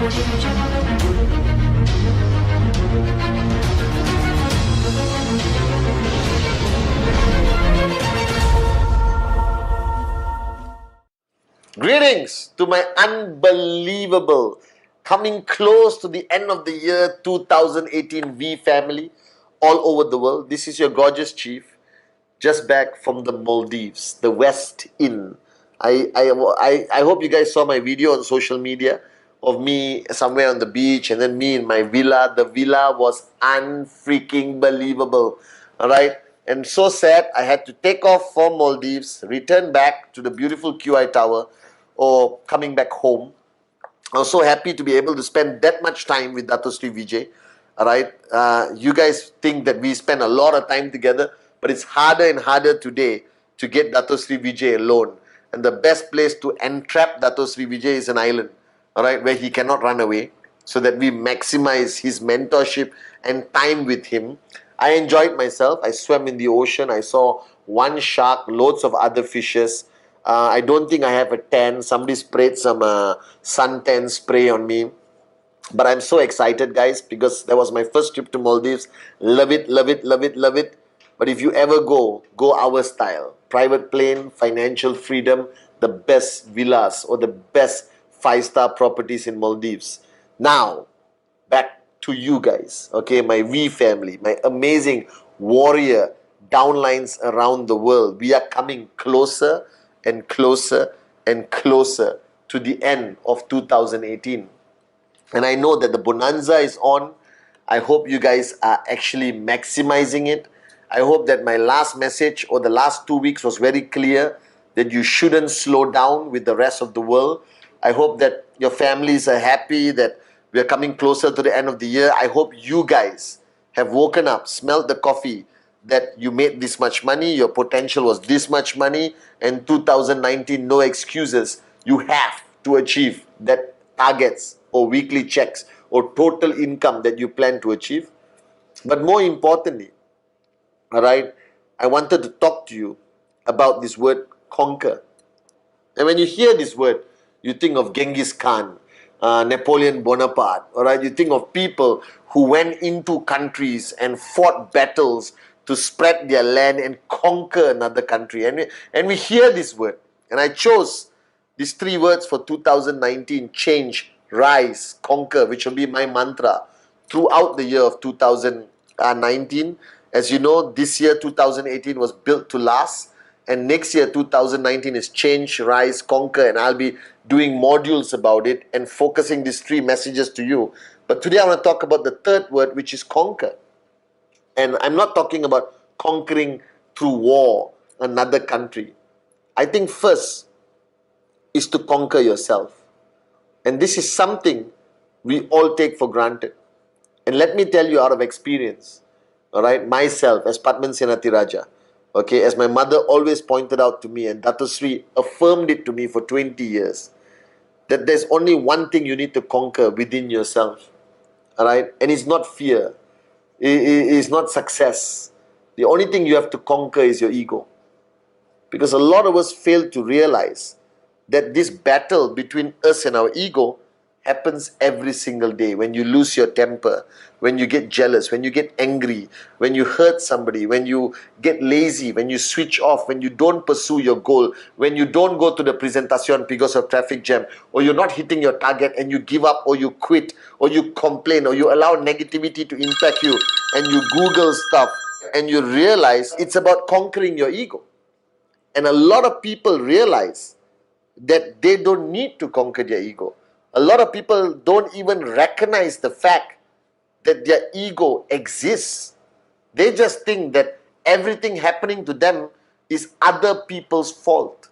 Greetings to my unbelievable, coming close to the end of the year 2018 V family all over the world. This is your gorgeous chief, just back from the Maldives, the West Inn. I hope you guys saw my video on social media of me somewhere on the beach and then me in my villa. The villa was unfreaking believable. All right. And so sad, I had to take off from Maldives, return back to the beautiful QI Tower, or coming back home. I was so happy to be able to spend that much time with Dato Sri Vijay. All right. You guys think that we spend a lot of time together, but it's harder and harder today to get Dato Sri Vijay alone. And the best place to entrap Dato Sri Vijay is an island, all right, where he cannot run away, so that we maximize his mentorship and time with him. I enjoyed myself. I swam in the ocean. I saw one shark, loads of other fishes. I don't think I have a tan. Somebody sprayed some suntan spray on me. But I'm so excited, guys, because that was my first trip to Maldives. Love it, love it, love it, love it. But if you ever go our style. Private plane, financial freedom, the best villas or the best 5-star properties in Maldives. Now, back to you guys, okay, my V family, my amazing warrior downlines around the world. We are coming closer and closer and closer to the end of 2018. And I know that the bonanza is on. I hope you guys are actually maximizing it. I hope that my last message or the last 2 weeks was very clear that you shouldn't slow down with the rest of the world. I hope that your families are happy that we are coming closer to the end of the year. I hope you guys have woken up, smelled the coffee, that you made this much money, your potential was this much money, and 2019, no excuses. You have to achieve that targets or weekly checks or total income that you plan to achieve. But more importantly, all right, I wanted to talk to you about this word conquer. And when you hear this word, you think of Genghis Khan, Napoleon Bonaparte, all right? You think of people who went into countries and fought battles to spread their land and conquer another country. And we hear this word. And I chose these 3 words for 2019: change, rise, conquer, which will be my mantra throughout the year of 2019. As you know, this year 2018 was built to last, and next year 2019 is change, rise, conquer, and I'll be doing modules about it and focusing these 3 messages to you. But today I want to talk about the 3rd word, which is conquer. And I'm not talking about conquering through war another country. I think first is to conquer yourself. And this is something we all take for granted. And let me tell you out of experience, all right, myself as Padman Senatiraja, okay, as my mother always pointed out to me, and Dato Sri affirmed it to me for 20 years, that there's only one thing you need to conquer within yourself, all right, and it's not fear, it's not success. The only thing you have to conquer is your ego. Because a lot of us fail to realize that this battle between us and our ego happens every single day. When you lose your temper, when you get jealous, when you get angry, when you hurt somebody, when you get lazy, when you switch off, when you don't pursue your goal, when you don't go to the presentation because of traffic jam, or you're not hitting your target and you give up, or you quit, or you complain, or you allow negativity to impact you, and you Google stuff, and you realize it's about conquering your ego. And a lot of people realize that they don't need to conquer their ego. A lot of people don't even recognize the fact that their ego exists. They just think that everything happening to them is other people's fault.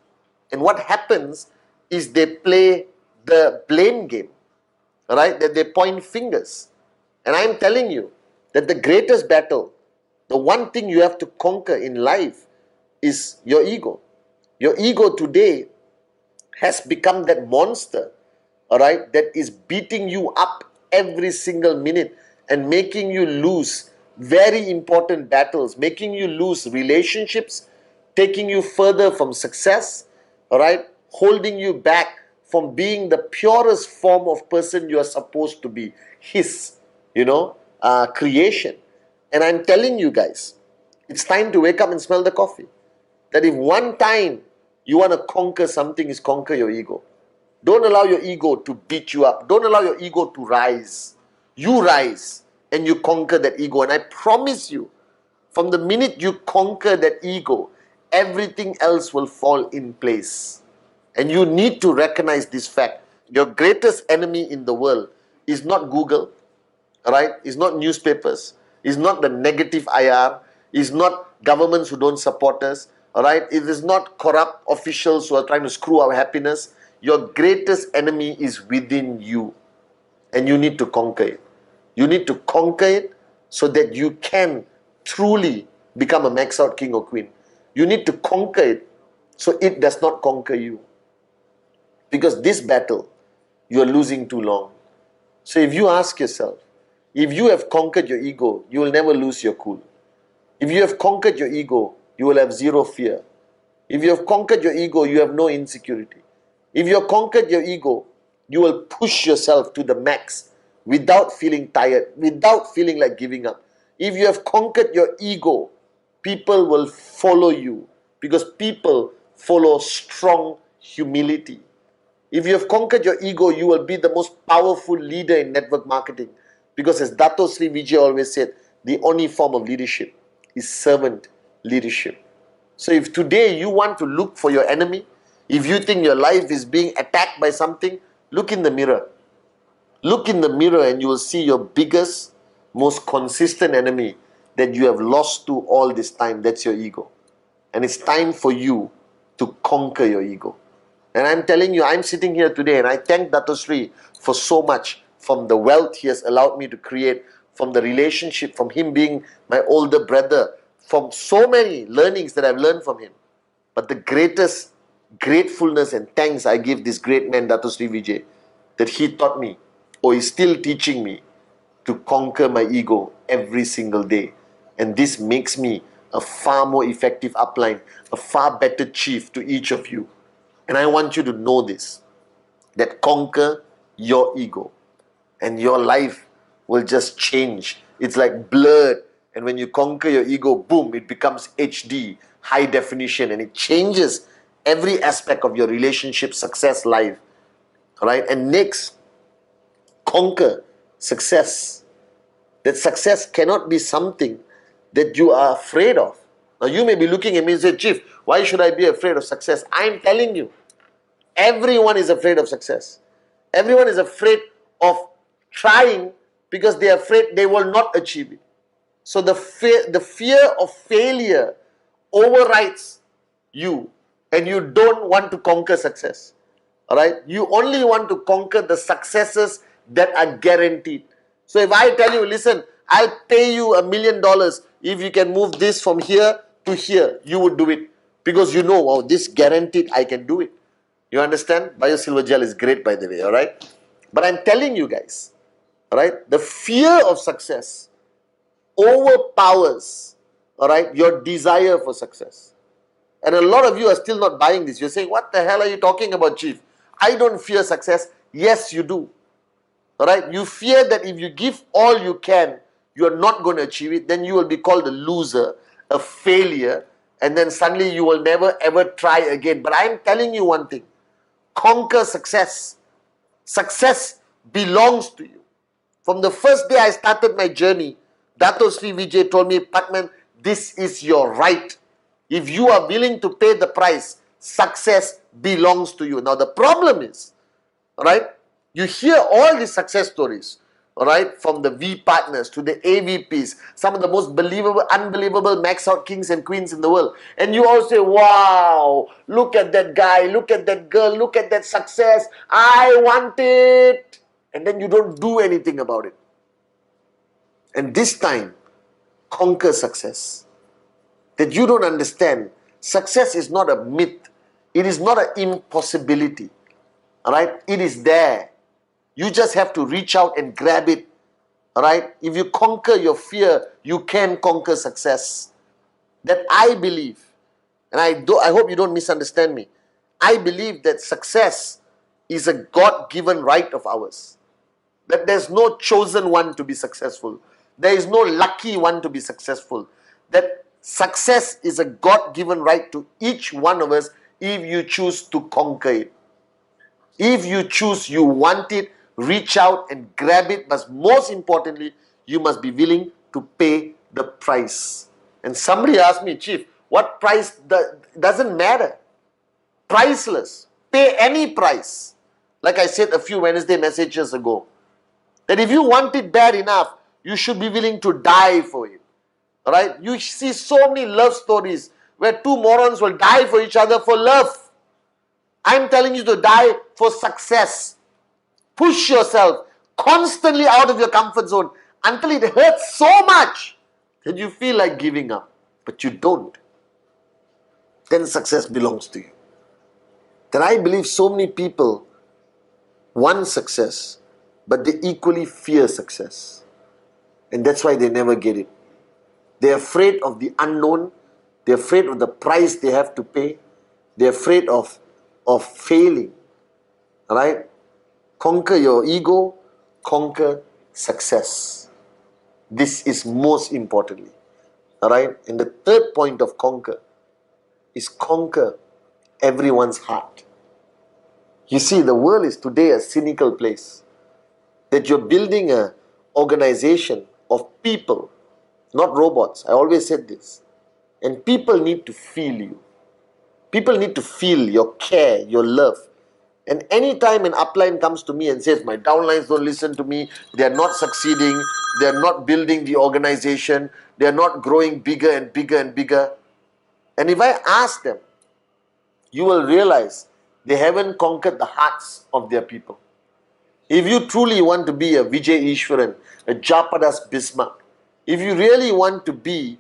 And what happens is they play the blame game, right? That they point fingers. And I'm telling you that the greatest battle, the one thing you have to conquer in life is your ego. Your ego today has become that monster, all right, that is beating you up every single minute and making you lose very important battles, making you lose relationships, taking you further from success, all right, holding you back from being the purest form of person you are supposed to be, his, creation. And I'm telling you guys, it's time to wake up and smell the coffee. That if one time you want to conquer something, is conquer your ego. Don't allow your ego to beat you up. Don't allow your ego to rise. You rise and you conquer that ego. And I promise you, from the minute you conquer that ego, everything else will fall in place. And you need to recognize this fact. Your greatest enemy in the world is not Google, right? It's not newspapers. It's not the negative IR. It's not governments who don't support us, all right? It is not corrupt officials who are trying to screw our happiness. Your greatest enemy is within you, and you need to conquer it. You need to conquer it so that you can truly become a max out king or queen. You need to conquer it so it does not conquer you. Because this battle, you are losing too long. So if you ask yourself, if you have conquered your ego, you will never lose your cool. If you have conquered your ego, you will have zero fear. If you have conquered your ego, you have no insecurity. If you have conquered your ego, you will push yourself to the max without feeling tired, without feeling like giving up. If you have conquered your ego, people will follow you because people follow strong humility. If you have conquered your ego, you will be the most powerful leader in network marketing. Because as Dato Sri Vijay always said, the only form of leadership is servant leadership. So if today you want to look for your enemy, if you think your life is being attacked by something, look in the mirror. Look in the mirror and you will see your biggest, most consistent enemy that you have lost to all this time. That's your ego. And it's time for you to conquer your ego. And I'm telling you, I'm sitting here today and I thank Dato Sri for so much, from the wealth he has allowed me to create, from the relationship, from him being my older brother, from so many learnings that I've learned from him. But the greatest gratefulness and thanks I give this great man, Dato Sri Vijay, that he taught me, or is still teaching me, to conquer my ego every single day. And this makes me a far more effective upline, a far better chief to each of you. And I want you to know this, that conquer your ego and your life will just change. It's like blurred, and when you conquer your ego, boom, it becomes HD, high definition, and it changes every aspect of your relationship, success, life. All right? And next, conquer success. That success cannot be something that you are afraid of. Now you may be looking at me and say, Chief, why should I be afraid of success? I'm telling you, everyone is afraid of success. Everyone is afraid of trying because they are afraid they will not achieve it. So the fear of failure overrides you, and you don't want to conquer success. All right? You only want to conquer the successes that are guaranteed. So if I tell you, listen, I'll pay you $1 million if you can move this from here to here, you would do it. Because you know, wow, this guaranteed I can do it. You understand? BioSilver Gel is great, by the way, all right? But I'm telling you guys, all right, the fear of success overpowers, all right, your desire for success. And a lot of you are still not buying this. You're saying, what the hell are you talking about, Chief? I don't fear success. Yes, you do. All right? You fear that if you give all you can, you're not going to achieve it. Then you will be called a loser, a failure, and then suddenly you will never ever try again. But I'm telling you one thing. Conquer success. Success belongs to you. From the first day I started my journey, Dato Sri Vijay told me, Patman, this is your right. If you are willing to pay the price, success belongs to you. Now the problem is, all right, you hear all these success stories, all right, from the V partners to the AVPs, some of the most unbelievable max out kings and queens in the world. And you all say, wow, look at that guy, look at that girl, look at that success. I want it. And then you don't do anything about it. And this time, conquer success. That you don't understand. Success is not a myth. It is not an impossibility. All right? It is there. You just have to reach out and grab it. All right? If you conquer your fear, you can conquer success. That I believe, and I hope you don't misunderstand me. I believe that success is a God-given right of ours. That there's no chosen one to be successful. There is no lucky one to be successful. That success is a God-given right to each one of us if you choose to conquer it. If you choose, you want it, reach out and grab it. But most importantly, you must be willing to pay the price. And somebody asked me, Chief, what price? Doesn't matter. Priceless. Pay any price. Like I said a few Wednesday messages ago, that if you want it bad enough, you should be willing to die for it. Alright? You see so many love stories where two morons will die for each other for love. I'm telling you to die for success. Push yourself constantly out of your comfort zone until it hurts so much that you feel like giving up. But you don't. Then success belongs to you. Then I believe so many people want success, but they equally fear success. And that's why they never get it. They're afraid of the unknown. They're afraid of the price they have to pay. They're afraid of failing. Alright? Conquer your ego. Conquer success. This is most importantly. Alright? And the third point of conquer is conquer everyone's heart. You see, the world is today a cynical place. That you're building an organization of people, not robots. I always said this. And people need to feel you. People need to feel your care, your love. And anytime an upline comes to me and says, my downlines don't listen to me, they're not succeeding, they're not building the organization, they're not growing bigger and bigger and bigger. And if I ask them, you will realize they haven't conquered the hearts of their people. If you truly want to be a Vijay Ishwaran, a Japadas Bismarck, if you really want to be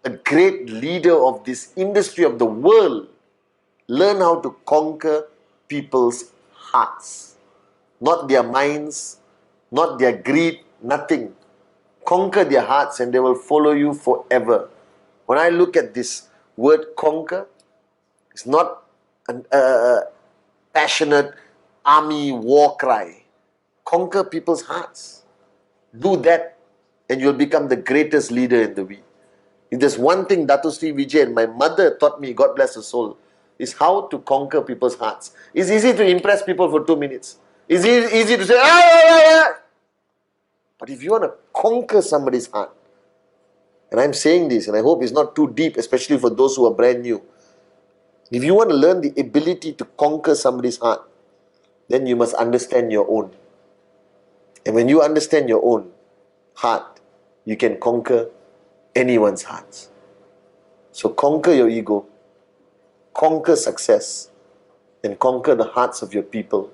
a great leader of this industry of the world, learn how to conquer people's hearts. Not their minds, not their greed, nothing. Conquer their hearts and they will follow you forever. When I look at this word conquer, it's not a passionate army war cry. Conquer people's hearts. Do that and you'll become the greatest leader in the week. If there's one thing Dato Sri Vijay and my mother taught me, God bless her soul, is how to conquer people's hearts. It's easy to impress people for 2 minutes. It's easy to say, But if you want to conquer somebody's heart, and I'm saying this, and I hope it's not too deep, especially for those who are brand new. If you want to learn the ability to conquer somebody's heart, then you must understand your own. And when you understand your own heart, you can conquer anyone's hearts. So conquer your ego, conquer success, and conquer the hearts of your people.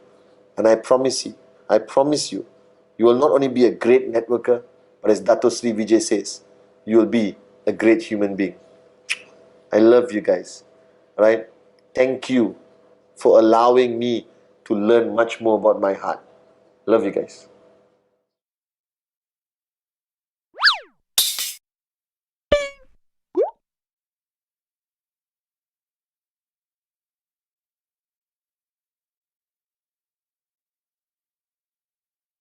And I promise you, you will not only be a great networker, but as Dato Sri Vijay says, you will be a great human being. I love you guys. Right? Thank you for allowing me to learn much more about my heart. Love you guys.